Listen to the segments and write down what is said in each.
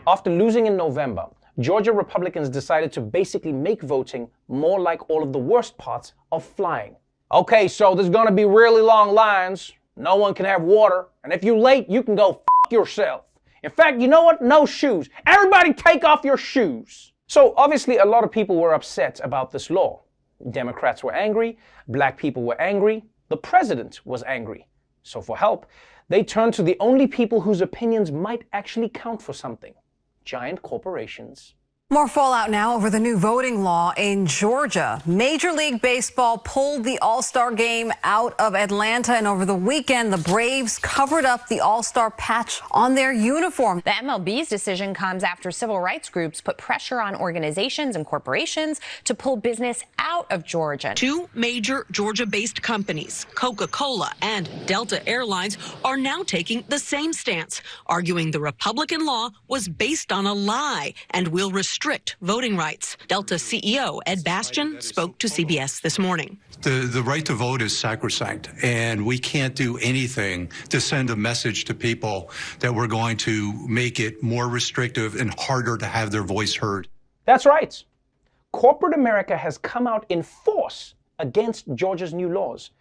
After losing in November, Georgia Republicans decided to basically make voting more like all of the worst parts of flying. Okay, so there's gonna be really long lines, no one can have water, and if you're late, you can go f*** yourself. In fact, you know what? No shoes. Everybody take off your shoes. So obviously a lot of people were upset about this law. Democrats were angry, black people were angry, the president was angry. So for help, they turned to the only people whose opinions might actually count for something: giant corporations. More fallout now over the new voting law in Georgia. Major League Baseball pulled the All-Star game out of Atlanta, and over the weekend, the Braves covered up the All-Star patch on their uniform. The MLB's decision comes after civil rights groups put pressure on organizations and corporations to pull business out of Georgia. Two major Georgia-based companies, Coca-Cola and Delta Airlines, are now taking the same stance, arguing the Republican law was based on a lie and will restrict voting rights. Delta CEO Ed Bastian spoke to CBS this morning. The right to vote is sacrosanct, and we can't do anything to send a message to people that we're going to make it more restrictive and harder to have their voice heard. That's right. Corporate America has come out in force against Georgia's new laws.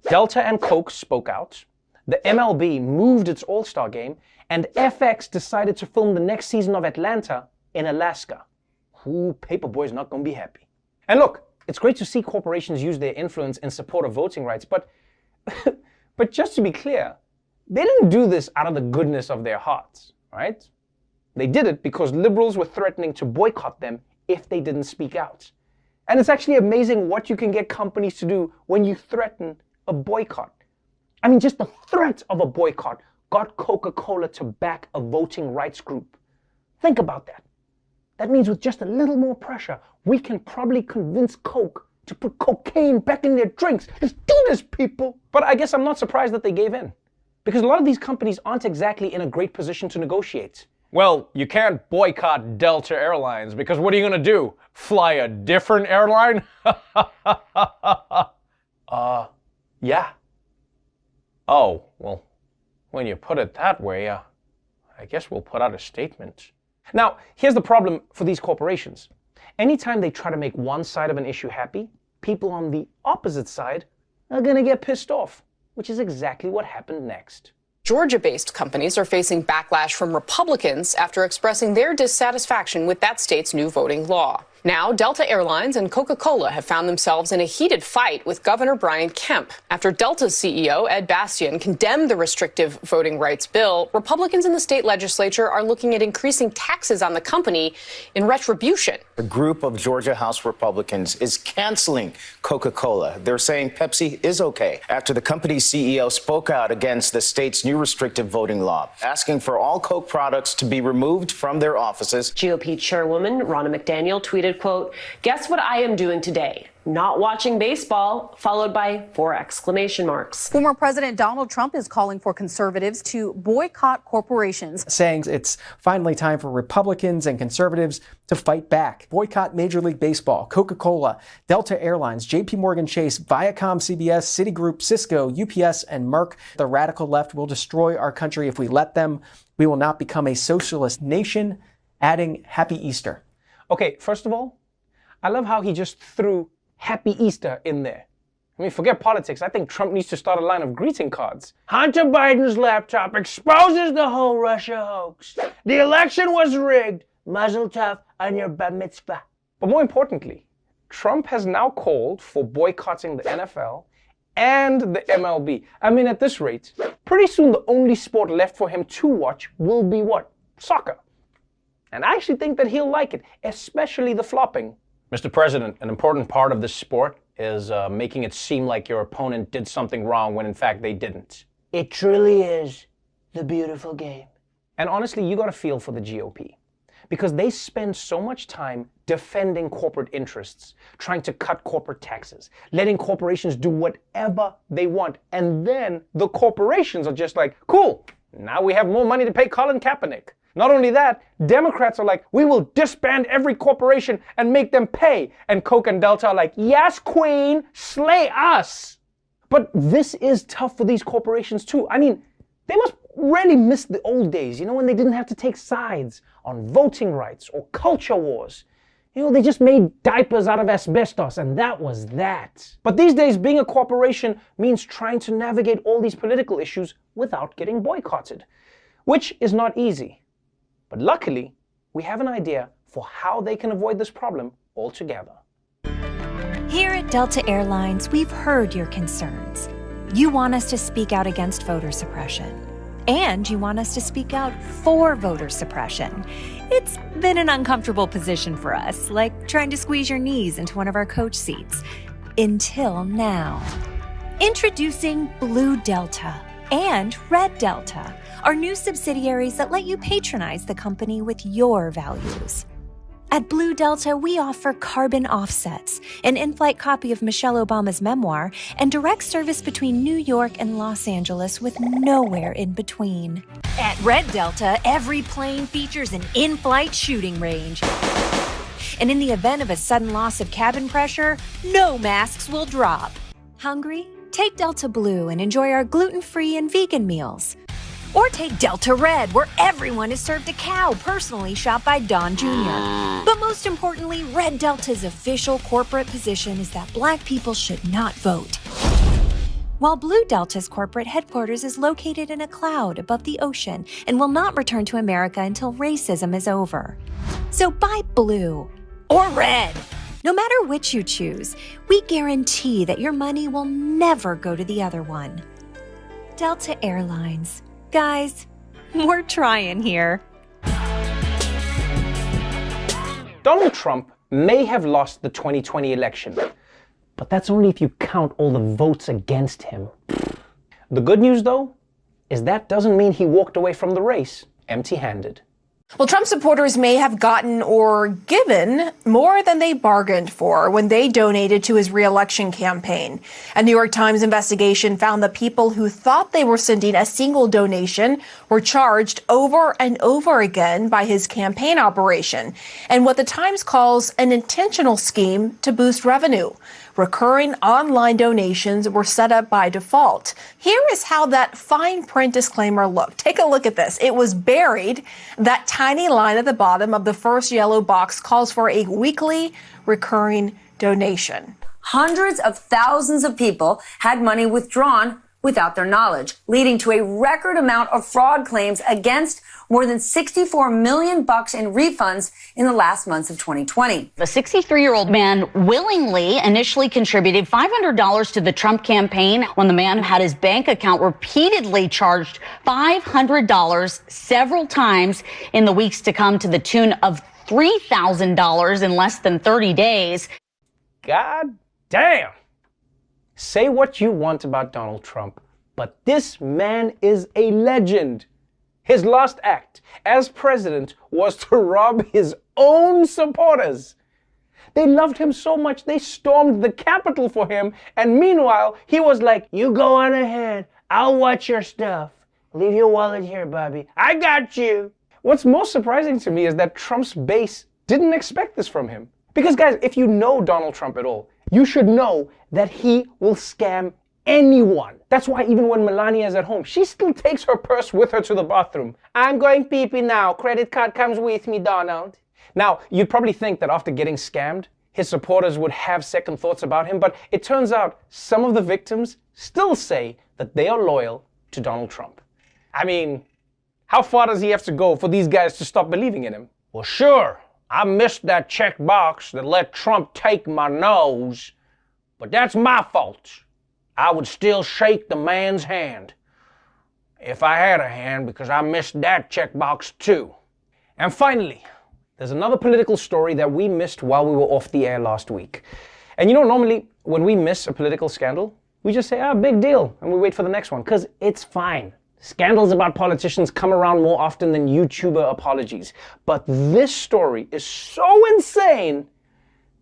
Delta and Coke spoke out. The MLB moved its All-Star game, and FX decided to film the next season of Atlanta in Alaska. Ooh, Paperboy's not gonna be happy. And look, it's great to see corporations use their influence in support of voting rights, but just to be clear, they didn't do this out of the goodness of their hearts, right? They did it because liberals were threatening to boycott them if they didn't speak out. And it's actually amazing what you can get companies to do when you threaten a boycott. I mean, just the threat of a boycott got Coca-Cola to back a voting rights group. Think about that. That means with just a little more pressure, we can probably convince Coke to put cocaine back in their drinks. Let's do this, people. But I guess I'm not surprised that they gave in, because a lot of these companies aren't exactly in a great position to negotiate. Well, you can't boycott Delta Airlines, because what are you gonna do? Fly a different airline? Yeah. Oh, well, when you put it that way, I guess we'll put out a statement. Now, here's the problem for these corporations. Anytime they try to make one side of an issue happy, people on the opposite side are gonna get pissed off, which is exactly what happened next. Georgia-based companies are facing backlash from Republicans after expressing their dissatisfaction with that state's new voting law. Now, Delta Airlines and Coca-Cola have found themselves in a heated fight with Governor Brian Kemp. After Delta's CEO, Ed Bastian, condemned the restrictive voting rights bill, Republicans in the state legislature are looking at increasing taxes on the company in retribution. A group of Georgia House Republicans is canceling Coca-Cola. They're saying Pepsi is okay after the company's CEO spoke out against the state's new restrictive voting law, asking for all Coke products to be removed from their offices. GOP chairwoman Ronna McDaniel tweeted, quote, "Guess what I am doing today? Not watching baseball," followed by 4 exclamation marks. Former President Donald Trump is calling for conservatives to boycott corporations, saying it's finally time for Republicans and conservatives to fight back. Boycott Major League Baseball, Coca-Cola, Delta Airlines, JP Morgan Chase, Viacom, CBS, Citigroup, Cisco, UPS, and Merck. The radical left will destroy our country if we let them. We will not become a socialist nation. Adding Happy Easter. Okay, first of all, I love how he just threw Happy Easter in there. I mean, forget politics. I think Trump needs to start a line of greeting cards. Hunter Biden's laptop exposes the whole Russia hoax. The election was rigged. Mazel tov on your bar mitzvah. But more importantly, Trump has now called for boycotting the NFL and the MLB. I mean, at this rate, pretty soon the only sport left for him to watch will be what? Soccer. And I actually think that he'll like it, especially the flopping. Mr. President, an important part of this sport is making it seem like your opponent did something wrong when in fact they didn't. It truly is the beautiful game. And honestly, you gotta feel for the GOP, because they spend so much time defending corporate interests, trying to cut corporate taxes, letting corporations do whatever they want. And then the corporations are just like, cool, now we have more money to pay Colin Kaepernick. Not only that, Democrats are like, we will disband every corporation and make them pay. And Coke and Delta are like, yes, queen, slay us. But this is tough for these corporations too. I mean, They must really miss the old days, when they didn't have to take sides on voting rights or culture wars. They just made diapers out of asbestos, and that was that. But these days, being a corporation means trying to navigate all these political issues without getting boycotted, which is not easy. But luckily, we have an idea for how they can avoid this problem altogether. Here at Delta Airlines, we've heard your concerns. You want us to speak out against voter suppression. And you want us to speak out for voter suppression. It's been an uncomfortable position for us, like trying to squeeze your knees into one of our coach seats. Until now. Introducing Blue Delta and Red Delta, our new subsidiaries that let you patronize the company with your values. At Blue Delta, we offer carbon offsets, an in-flight copy of Michelle Obama's memoir, and direct service between New York and Los Angeles with nowhere in between. At Red Delta, every plane features an in-flight shooting range. And in the event of a sudden loss of cabin pressure, no masks will drop. Hungry? Take Delta Blue and enjoy our gluten-free and vegan meals. Or take Delta Red, where everyone is served a cow personally shot by Don Jr. But most importantly, Red Delta's official corporate position is that Black people should not vote. While Blue Delta's corporate headquarters is located in a cloud above the ocean and will not return to America until racism is over. So buy blue or red. No matter which you choose, we guarantee that your money will never go to the other one. Delta Airlines. Guys, we're trying here. Donald Trump may have lost the 2020 election, but that's only if you count all the votes against him. The good news, though, is that doesn't mean he walked away from the race empty-handed. Well, Trump supporters may have gotten or given more than they bargained for when they donated to his re-election campaign. A New York Times investigation found that people who thought they were sending a single donation were charged over and over again by his campaign operation, and what the Times calls an intentional scheme to boost revenue. Recurring online donations were set up by default. Here is how that fine print disclaimer looked. Take a look at this. It was buried. That tiny line at the bottom of the first yellow box calls for a weekly recurring donation. Hundreds of thousands of people had money withdrawn without their knowledge, leading to a record amount of fraud claims against more than $64 million in refunds in the last months of 2020. The 63-year-old man willingly initially contributed $500 to the Trump campaign when the man had his bank account repeatedly charged $500 several times in the weeks to come, to the tune of $3,000 in less than 30 days. God damn. Say what you want about Donald Trump, but this man is a legend. His last act as president was to rob his own supporters. They loved him so much they stormed the Capitol for him, and meanwhile, he was like, "You go on ahead, I'll watch your stuff. Leave your wallet here, Bobby. I got you." What's most surprising to me is that Trump's base didn't expect this from him. Because guys, if you know Donald Trump at all, you should know that he will scam anyone. That's why even when Melania is at home, she still takes her purse with her to the bathroom. "I'm going pee-pee now. Credit card comes with me, Donald." Now, you'd probably think that after getting scammed, his supporters would have second thoughts about him, but it turns out some of the victims still say that they are loyal to Donald Trump. I mean, how far does he have to go for these guys to stop believing in him? Well, sure, I missed that check box that let Trump take my nose, but that's my fault. I would still shake the man's hand if I had a hand, because I missed that checkbox too. And finally, there's another political story that we missed while we were off the air last week. And normally when we miss a political scandal, we just say, big deal, and we wait for the next one, because it's fine. Scandals about politicians come around more often than YouTuber apologies. But this story is so insane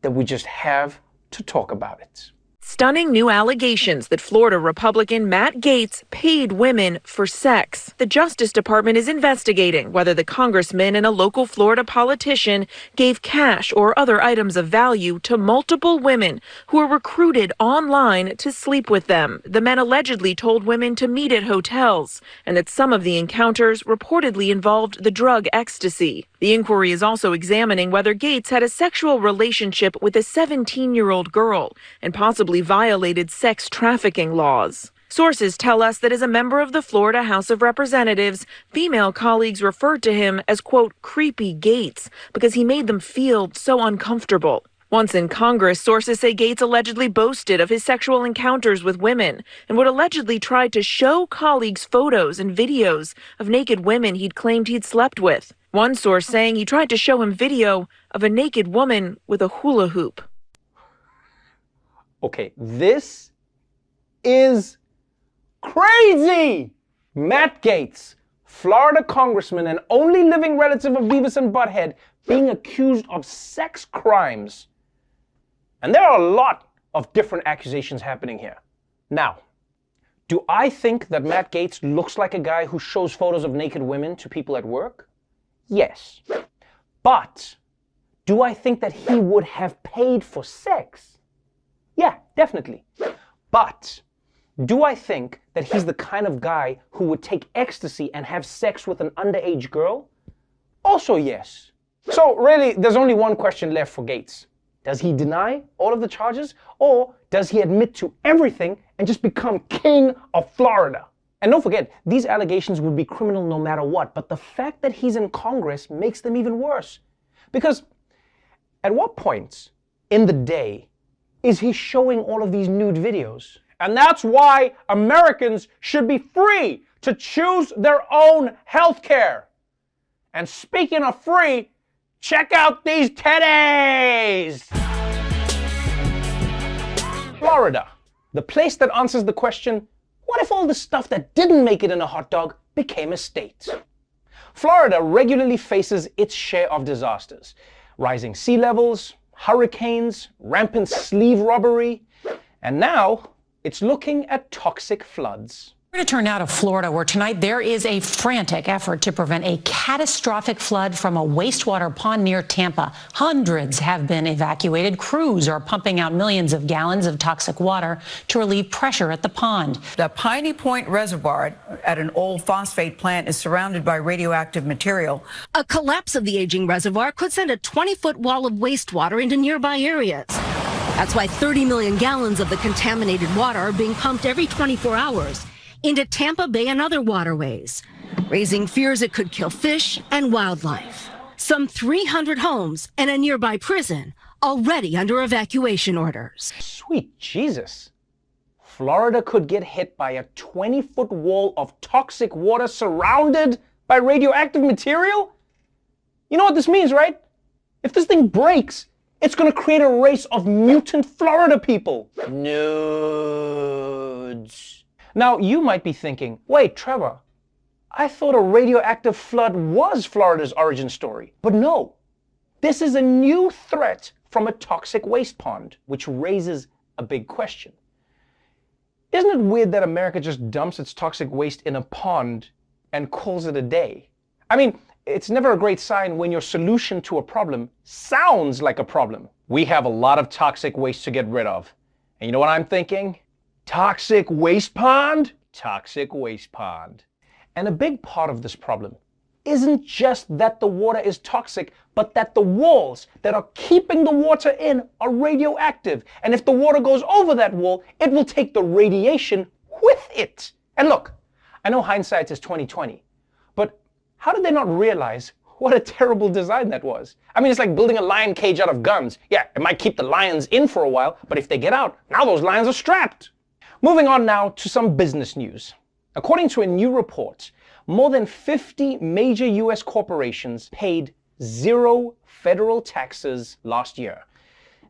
that we just have to talk about it. Stunning new allegations that Florida Republican Matt Gaetz paid women for sex. The Justice Department is investigating whether the congressman and a local Florida politician gave cash or other items of value to multiple women who were recruited online to sleep with them. The men allegedly told women to meet at hotels, and that some of the encounters reportedly involved the drug ecstasy. The inquiry is also examining whether Gaetz had a sexual relationship with a 17-year-old girl and possibly violated sex trafficking laws. Sources tell us that as a member of the Florida House of Representatives, female colleagues referred to him as, quote, creepy Gaetz because he made them feel so uncomfortable. Once in Congress, sources say Gaetz allegedly boasted of his sexual encounters with women and would allegedly try to show colleagues photos and videos of naked women he'd claimed he'd slept with. One source saying he tried to show him video of a naked woman with a hula hoop. Okay, this is crazy! Matt Gaetz, Florida congressman and only living relative of Beavis and Butthead, being accused of sex crimes. And there are a lot of different accusations happening here. Now, do I think that Matt Gaetz looks like a guy who shows photos of naked women to people at work? Yes. But do I think that he would have paid for sex? Yeah, definitely. But do I think that he's the kind of guy who would take ecstasy and have sex with an underage girl? Also yes. So really, there's only one question left for Gaetz. Does he deny all of the charges, or does he admit to everything and just become king of Florida? And don't forget, these allegations would be criminal no matter what, but the fact that he's in Congress makes them even worse. Because at what point in the day is he showing all of these nude videos? And that's why Americans should be free to choose their own health care. And speaking of free, check out these teddies! Florida, the place that answers the question, what if all the stuff that didn't make it in a hot dog became a state? Florida regularly faces its share of disasters. Rising sea levels, hurricanes, rampant sleeve robbery, and now it's looking at toxic floods. We're going to turn now to Florida, where tonight there is a frantic effort to prevent a catastrophic flood from a wastewater pond near Tampa. Hundreds have been evacuated. Crews are pumping out millions of gallons of toxic water to relieve pressure at the pond. The Piney Point Reservoir at an old phosphate plant is surrounded by radioactive material. A collapse of the aging reservoir could send a 20-foot wall of wastewater into nearby areas. That's why 30 million gallons of the contaminated water are being pumped every 24 hours. Into Tampa Bay and other waterways, raising fears it could kill fish and wildlife. Some 300 homes and a nearby prison already under evacuation orders. Sweet Jesus. Florida could get hit by a 20-foot wall of toxic water surrounded by radioactive material? You know what this means, right? If this thing breaks, it's going to create a race of mutant Florida people. Nudes. Now, you might be thinking, wait, Trevor, I thought a radioactive flood was Florida's origin story. But no, this is a new threat from a toxic waste pond, which raises a big question. Isn't it weird that America just dumps its toxic waste in a pond and calls it a day? I mean, it's never a great sign when your solution to a problem sounds like a problem. We have a lot of toxic waste to get rid of. And you know what I'm thinking? Toxic waste pond? Toxic waste pond. And a big part of this problem isn't just that the water is toxic, but that the walls that are keeping the water in are radioactive. And if the water goes over that wall, it will take the radiation with it. And look, I know hindsight is 20/20, but how did they not realize what a terrible design that was? I mean, it's like building a lion cage out of guns. Yeah, it might keep the lions in for a while, but if they get out, now those lions are strapped. Moving on now to some business news. According to a new report, more than 50 major US corporations paid 0 federal taxes last year.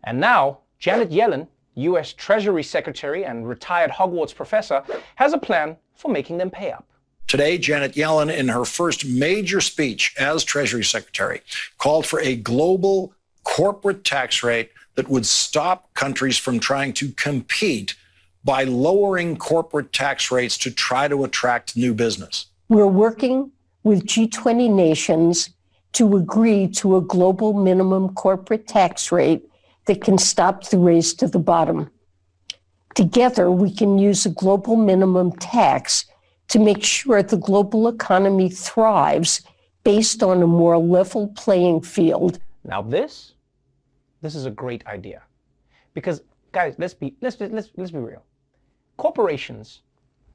And now, Janet Yellen, US Treasury Secretary and retired Hogwarts professor, has a plan for making them pay up. Today, Janet Yellen, in her first major speech as Treasury Secretary, called for a global corporate tax rate that would stop countries from trying to compete by lowering corporate tax rates to try to attract new business. We're working with G20 nations to agree to a global minimum corporate tax rate that can stop the race to the bottom. Together, we can use a global minimum tax to make sure the global economy thrives based on a more level playing field. Now this is a great idea. Because guys, let's be real. Corporations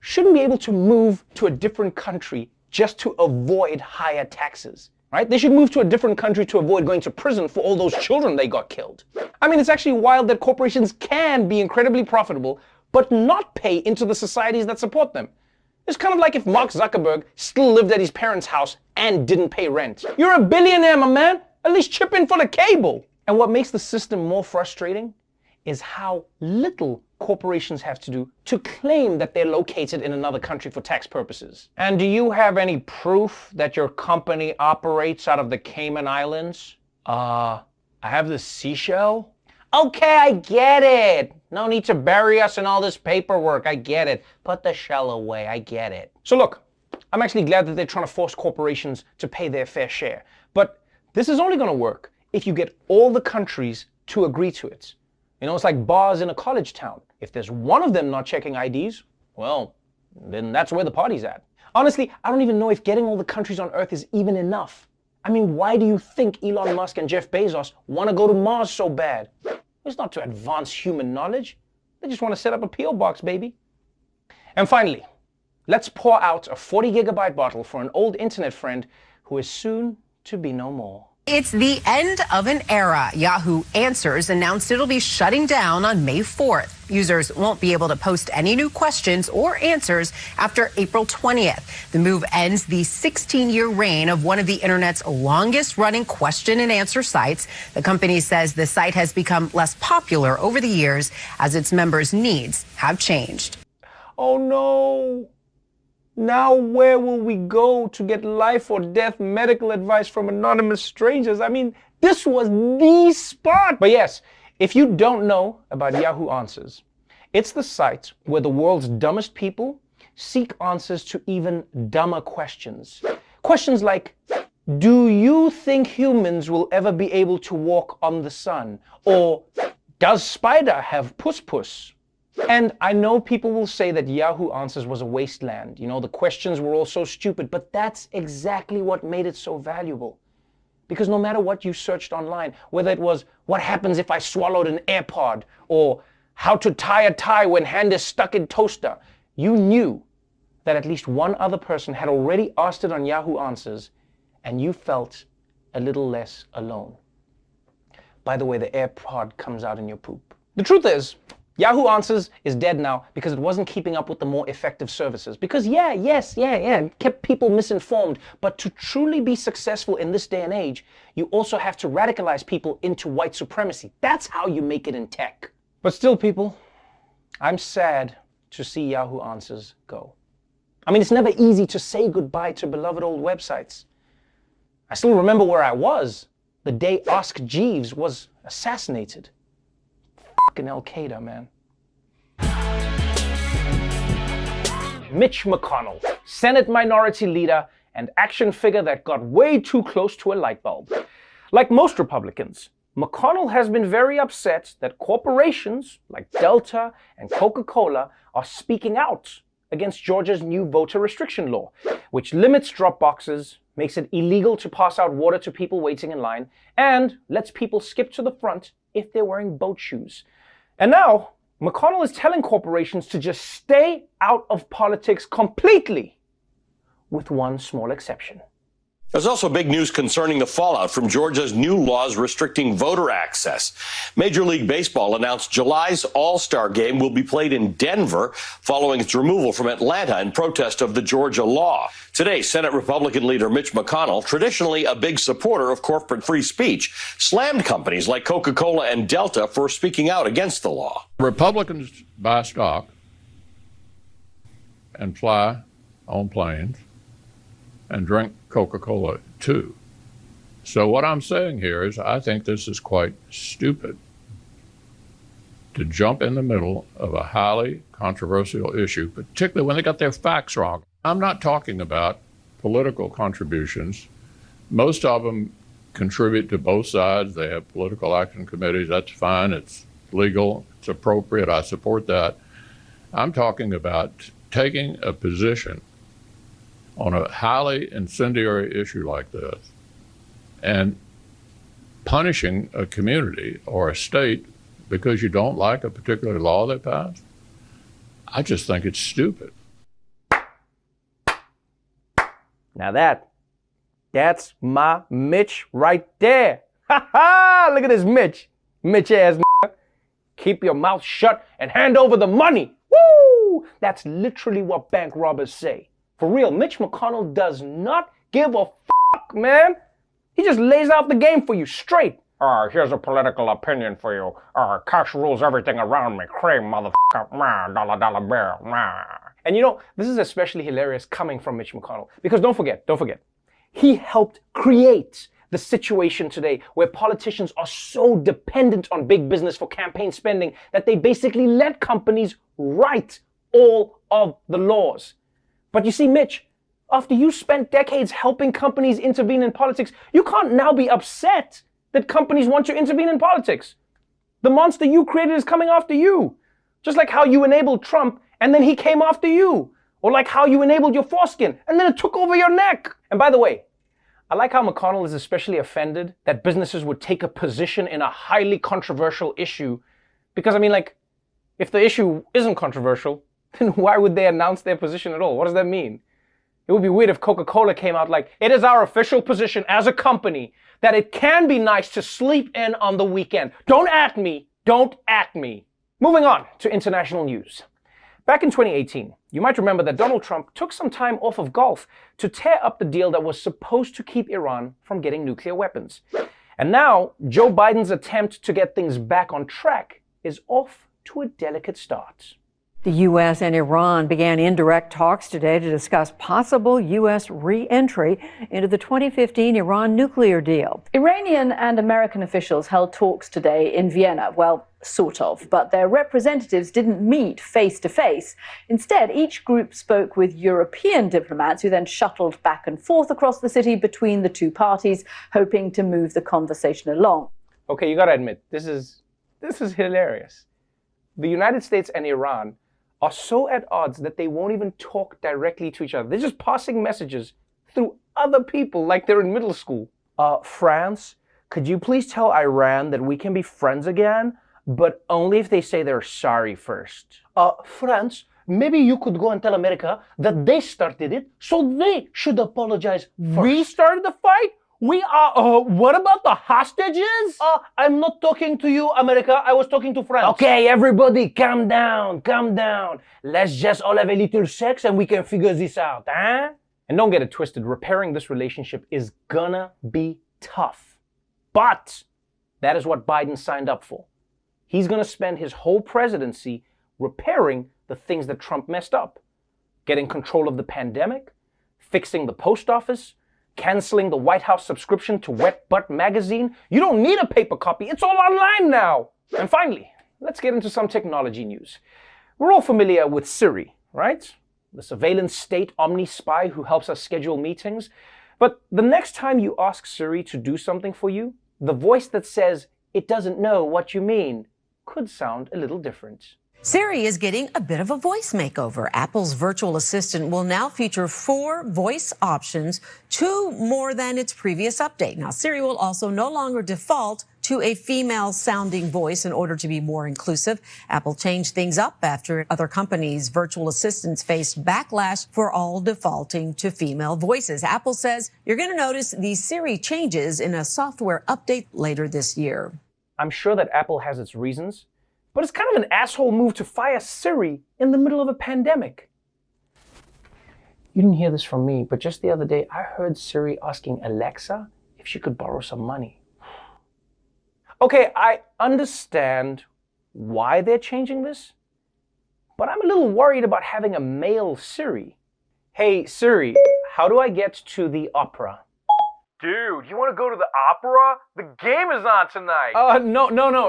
shouldn't be able to move to a different country just to avoid higher taxes, right? They should move to a different country to avoid going to prison for all those children they got killed. I mean, it's actually wild that corporations can be incredibly profitable, but not pay into the societies that support them. It's kind of like if Mark Zuckerberg still lived at his parents' house and didn't pay rent. You're a billionaire, my man. At least chip in for the cable. And what makes the system more frustrating is how little corporations have to do to claim that they're located in another country for tax purposes. And do you have any proof that your company operates out of the Cayman Islands? I have the seashell. Okay, I get it. No need to bury us in all this paperwork. I get it. Put the shell away. I get it. So look, I'm actually glad that they're trying to force corporations to pay their fair share. But this is only going to work if you get all the countries to agree to it. You know, it's like bars in a college town. If there's one of them not checking IDs, well, then that's where the party's at. Honestly, I don't even know if getting all the countries on Earth is even enough. I mean, why do you think Elon Musk and Jeff Bezos want to go to Mars so bad? It's not to advance human knowledge. They just want to set up a P.O. box, baby. And finally, let's pour out a 40 gigabyte bottle for an old internet friend who is soon to be no more. It's the end of an era. Yahoo Answers announced it'll be shutting down on May 4th. Users won't be able to post any new questions or answers after April 20th. The move ends the 16-year reign of one of the internet's longest-running question and answer sites. The company says the site has become less popular over the years as its members' needs have changed. Oh no! Now where will we go to get life or death medical advice from anonymous strangers? I mean, this was the spot. But yes, if you don't know about Yahoo Answers, it's the site where the world's dumbest people seek answers to even dumber questions. Questions like, do you think humans will ever be able to walk on the sun? Or, does spider have puss-puss? And I know people will say that Yahoo Answers was a wasteland. You know, the questions were all so stupid, but that's exactly what made it so valuable. Because no matter what you searched online, whether it was what happens if I swallowed an AirPod or how to tie a tie when hand is stuck in toaster, you knew that at least one other person had already asked it on Yahoo Answers, and you felt a little less alone. By the way, the AirPod comes out in your poop. The truth is, Yahoo Answers is dead now because it wasn't keeping up with the more effective services. Because it kept people misinformed. But to truly be successful in this day and age, you also have to radicalize people into white supremacy. That's how you make it in tech. But still, people, I'm sad to see Yahoo Answers go. I mean, it's never easy to say goodbye to beloved old websites. I still remember where I was the day Ask Jeeves was assassinated. Fucking Al-Qaeda, man. Mitch McConnell, Senate Minority Leader and action figure that got way too close to a light bulb. Like most Republicans, McConnell has been very upset that corporations like Delta and Coca-Cola are speaking out against Georgia's new voter restriction law, which limits drop boxes, makes it illegal to pass out water to people waiting in line, and lets people skip to the front if they're wearing boat shoes. And now, McConnell is telling corporations to just stay out of politics completely, with one small exception. There's also big news concerning the fallout from Georgia's new laws restricting voter access. Major League Baseball announced July's All-Star Game will be played in Denver following its removal from Atlanta in protest of the Georgia law. Today, Senate Republican leader Mitch McConnell, traditionally a big supporter of corporate free speech, slammed companies like Coca-Cola and Delta for speaking out against the law. Republicans buy stock and fly on planes and drink Coca-Cola too. So what I'm saying here is I think this is quite stupid. to jump in the middle of a highly controversial issue, particularly when they got their facts wrong. I'm not talking about political contributions. Most of them contribute to both sides. They have political action committees. That's fine. It's legal. It's appropriate. I support that. I'm talking about taking a position on a highly incendiary issue like this and punishing a community or a state because you don't like a particular law they passed. I just think it's stupid. Now that's my Mitch right there. Ha ha! Look at this Mitch. Mitch ass. Keep your mouth shut and hand over the money. Woo! That's literally what bank robbers say. For real, Mitch McConnell does not give a fuck, man. He just lays out the game for you straight. Here's a political opinion for you. Cash rules everything around me. Cream, motherfucker. Dollar bill. And you know, this is especially hilarious coming from Mitch McConnell. Because don't forget, he helped create the situation today where politicians are so dependent on big business for campaign spending that they basically let companies write all of the laws. But you see, Mitch, after you spent decades helping companies intervene in politics, you can't now be upset that companies want you to intervene in politics. The monster you created is coming after you. Just like how you enabled Trump and then he came after you. Or like how you enabled your foreskin and then it took over your neck. And by the way, I like how McConnell is especially offended that businesses would take a position in a highly controversial issue. Because I mean, like, if the issue isn't controversial, then why would they announce their position at all? What does that mean? It would be weird if Coca-Cola came out like, it is our official position as a company that it can be nice to sleep in on the weekend. Don't at me. Moving on to international news. Back in 2018, you might remember that Donald Trump took some time off of golf to tear up the deal that was supposed to keep Iran from getting nuclear weapons. And now, Joe Biden's attempt to get things back on track is off to a delicate start. The U.S. and Iran began indirect talks today to discuss possible U.S. re-entry into the 2015 Iran nuclear deal. Iranian and American officials held talks today in Vienna, well, sort of, but their representatives didn't meet face to face. Instead, each group spoke with European diplomats who then shuttled back and forth across the city between the two parties, hoping to move the conversation along. Okay, you gotta admit, this is hilarious. The United States and Iran are so at odds that they won't even talk directly to each other. They're just passing messages through other people like they're in middle school. France, could you please tell Iran that we can be friends again, but only if they say they're sorry first? France, maybe you could go and tell America that they started it, so they should apologize first. We started the fight? We are, what about the hostages? I'm not talking to you, America. I was talking to France. Okay, everybody, calm down. Let's just all have a little sex and we can figure this out, huh? And don't get it twisted, repairing this relationship is gonna be tough. But that is what Biden signed up for. He's gonna spend his whole presidency repairing the things that Trump messed up. Getting control of the pandemic, fixing the post office, canceling the White House subscription to Wet Butt magazine. You don't need a paper copy. It's all online now. And finally, let's get into some technology news. We're all familiar with Siri, right? The surveillance state omni-spy who helps us schedule meetings. But the next time you ask Siri to do something for you, the voice that says it doesn't know what you mean could sound a little different. Siri is getting a bit of a voice makeover. Apple's virtual assistant will now feature 4 voice options, 2 more than its previous update. Now, Siri will also no longer default to a female-sounding voice in order to be more inclusive. Apple changed things up after other companies' virtual assistants faced backlash for all defaulting to female voices. Apple says you're going to notice these Siri changes in a software update later this year. I'm sure that Apple has its reasons, but it's kind of an asshole move to fire Siri in the middle of a pandemic. You didn't hear this from me, but just the other day, I heard Siri asking Alexa if she could borrow some money. Okay, I understand why they're changing this, but I'm a little worried about having a male Siri. Hey Siri, how do I get to the opera? Dude, you want to go to the opera? The game is on tonight.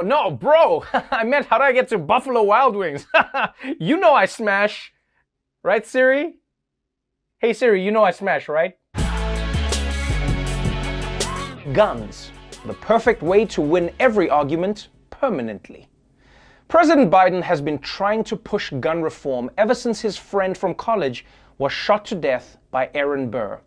No, bro. I meant, how do I get to Buffalo Wild Wings? You know I smash. Right, Siri? Hey, Siri, you know I smash, right? Guns. The perfect way to win every argument permanently. President Biden has been trying to push gun reform ever since his friend from college was shot to death by Aaron Burr.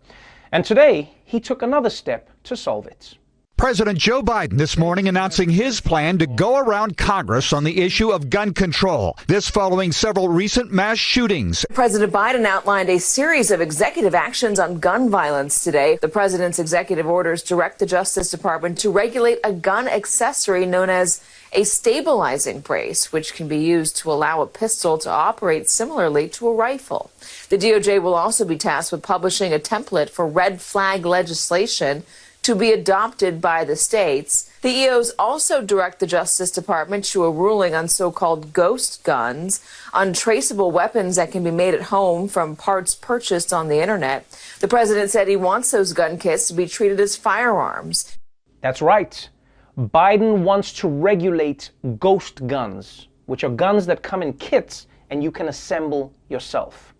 And today, he took another step to solve it. President Joe Biden this morning announcing his plan to go around Congress on the issue of gun control. This following several recent mass shootings. President Biden outlined a series of executive actions on gun violence today. The president's executive orders direct the Justice Department to regulate a gun accessory known as a stabilizing brace, which can be used to allow a pistol to operate similarly to a rifle. The DOJ will also be tasked with publishing a template for red flag legislation to be adopted by the states. The EOs also direct the Justice Department to a ruling on so-called ghost guns, untraceable weapons that can be made at home from parts purchased on the internet. The president said he wants those gun kits to be treated as firearms. That's right. Biden wants to regulate ghost guns, which are guns that come in kits and you can assemble yourself.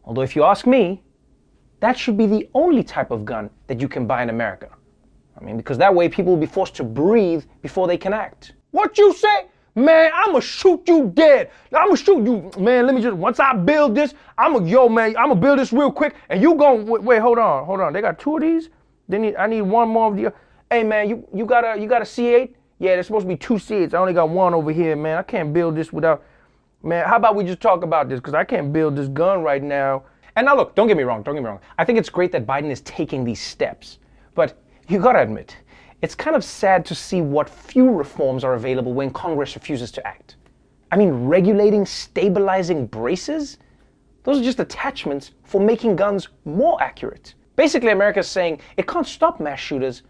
Although if you ask me, that should be the only type of gun that you can buy in America. I mean, because that way people will be forced to breathe before they can act. What you say? Man, I'ma shoot you dead. I'ma shoot you. Man, let me just, once I build this, I'ma build this real quick and you gon', wait, hold on. They got two of these? I need one more of the, hey man, you got a C8? Yeah, there's supposed to be two C8s. I only got one over here, man. I can't build this without, man, how about we just talk about this? Because I can't build this gun right now. And now look, don't get me wrong. I think it's great that Biden is taking these steps. But you gotta admit, it's kind of sad to see what few reforms are available when Congress refuses to act. I mean, regulating stabilizing braces? Those are just attachments for making guns more accurate. Basically, America's saying it can't stop mass shooters,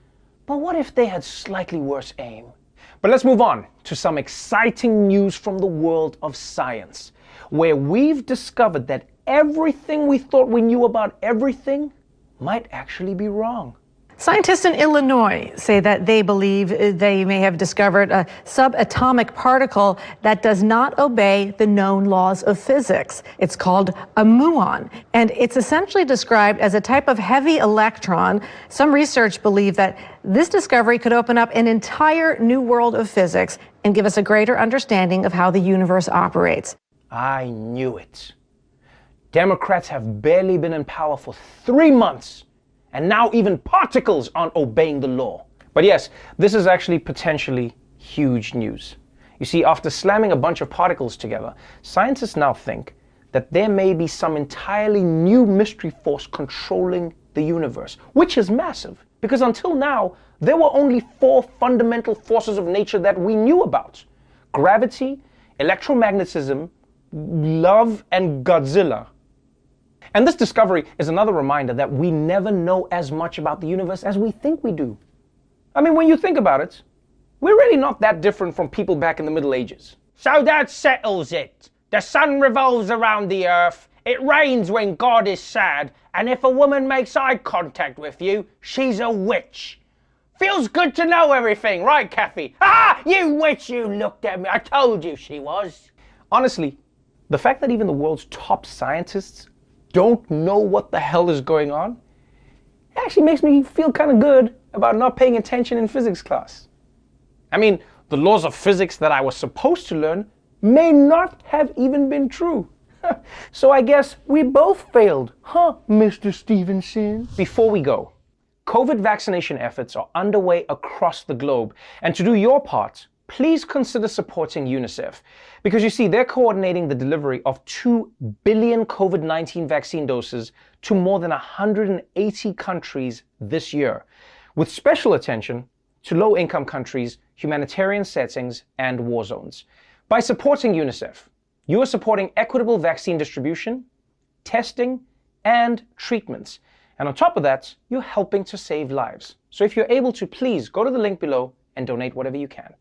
but what if they had slightly worse aim? But let's move on to some exciting news from the world of science, where we've discovered that everything we thought we knew about everything might actually be wrong. Scientists in Illinois say that they believe they may have discovered a subatomic particle that does not obey the known laws of physics. It's called a muon, and it's essentially described as a type of heavy electron. Some research believe that this discovery could open up an entire new world of physics and give us a greater understanding of how the universe operates. I knew it. Democrats have barely been in power for 3 months, and now even particles aren't obeying the law. But yes, this is actually potentially huge news. You see, after slamming a bunch of particles together, scientists now think that there may be some entirely new mystery force controlling the universe, which is massive, because until now, there were only 4 fundamental forces of nature that we knew about: gravity, electromagnetism, love, and Godzilla. And this discovery is another reminder that we never know as much about the universe as we think we do. I mean, when you think about it, we're really not that different from people back in the Middle Ages. So that settles it. The sun revolves around the earth, it rains when God is sad, and if a woman makes eye contact with you, she's a witch. Feels good to know everything, right, Kathy? Ah, you witch, you looked at me. I told you she was. Honestly, the fact that even the world's top scientists don't know what the hell is going on, it actually makes me feel kind of good about not paying attention in physics class. I mean, the laws of physics that I was supposed to learn may not have even been true. So I guess we both failed, huh, Mr. Stevenson? Before we go, COVID vaccination efforts are underway across the globe, and to do your part, please consider supporting UNICEF, because you see, they're coordinating the delivery of 2 billion COVID-19 vaccine doses to more than 180 countries this year, with special attention to low-income countries, humanitarian settings, and war zones. By supporting UNICEF, you are supporting equitable vaccine distribution, testing, and treatments. And on top of that, you're helping to save lives. So if you're able to, please go to the link below and donate whatever you can.